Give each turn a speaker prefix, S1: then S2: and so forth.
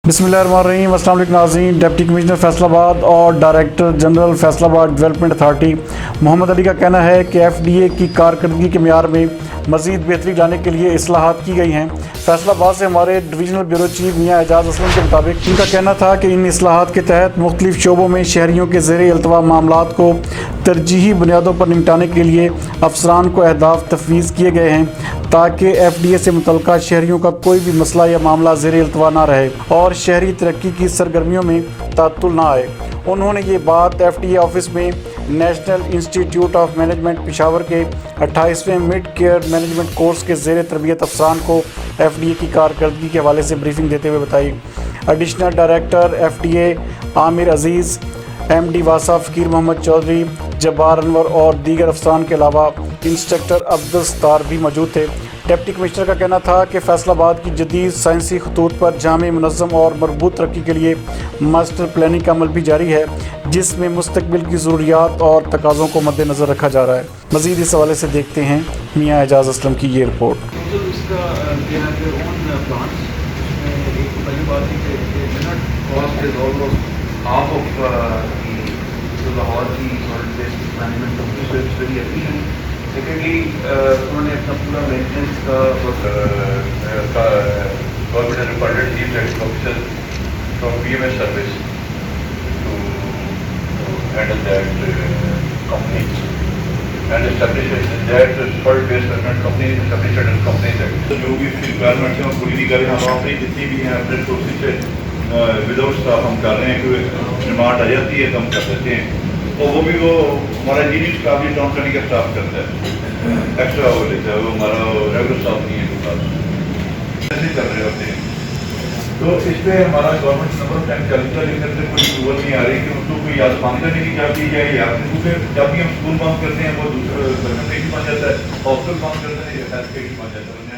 S1: बिस्मिल्लाहिर्रहमानिर्रहीम। अस्सलाम वालेकुम नाज़रीन। डिप्टी कमिश्नर फैसलाबाद और director general Faisalabad development authority Mohammad Ali का कहना है कि एफडीए की कारकर्दगी के म्यार में मज़ीद बेहतरी लाने के लिए इस्लाहात की गई हैं। फैसलाबाद से हमारे डिवीज़नल ब्यूरो चीफ मियाँ एजाज असलम के मुताबिक इनका कहना था कि इन इस्लाहात के तहत मुख्तलिफ शोबों में शहरियों के ज़ेर अल्तवा मामलात को तरजीही बुनियादों पर निपटाने के लिए अफसरान को अहदाफ तफवीज़ किए गए हैं ताकि एफडीए से मुतल्लिका शहरियों का कोई भी मसला या मामला ज़ेर अल्तवा ना रहे और शहरी तरक्की की सरगर्मियों में तातुल ना आए। उन्होंने ये बात एफडीए ऑफिस में national institute of management Peshawar के 28वें मिड केयर मैनेजमेंट कोर्स के ज़ेर तरबियत अफसरान को एफडीए की कारकर्दगी के हवाले से ब्रीफिंग देते हुए बताई। एडिशनल डायरेक्टर एफडीए आमिर अजीज़, एमडी वासा फ़कीर मोहम्मद चौधरी, जब्बार अनवर और दीगर अफसरान के अलावा इंस्ट्रक्टर अब्दुल सत्तार भी मौजूद थे। डिप्टी कमिश्नर का कहना था कि फैसलाबाद की जदीद साइंसी खतूत पर जामे, मुनज़्ज़म और मरबूत तरक्की के लिए मास्टर प्लानिंग का अमल भी जारी है, जिसमें मुस्तकबिल की ज़रूरियात और तकाज़ों को मद्देनज़र रखा जा रहा है। मज़ीद इस हवाले से देखते हैं मियाँ एजाज असलम की ये रिपोर्ट।
S2: सेकेंडली उन्होंने अपना पूरा मेंटेनेंस का government recorded chief technical officer from PMS service to handle that company and establish that first based payment company establish and company तो जो भी रिक्वायरमेंट्स हैं वो पूरी भी करें। हम अपनी जितनी भी हैं अपने सोर्सेज से विदाउट स्टाफ हम कर रहे हैं, कोई डिमांड आ जाती है तो हम कर देते हैं, तो वो भी वो हमारा इंजीनियर स्टाफ भी टाउन प्लानिंग का स्टाफ करता है, एक्स्ट्रा वो लेता है, वो हमारा रेगुलर स्टाफ नहीं है कोई ऐसे कर रहे होते हैं। तो इस पर हमारा गवर्नमेंट नंबर ऑफ टाइम चलता है, लेकिन से कोई अप्रूवल नहीं आ रही कि उसको कोई याद बंद करने की जाती है या क्योंकि जब भी हम स्कूल बंद करते हैं वो दूसरा गवर्नमेंट बन जाता है, हॉस्पिटल बंद करते हैं या हेल्थ केयर बन जाता है।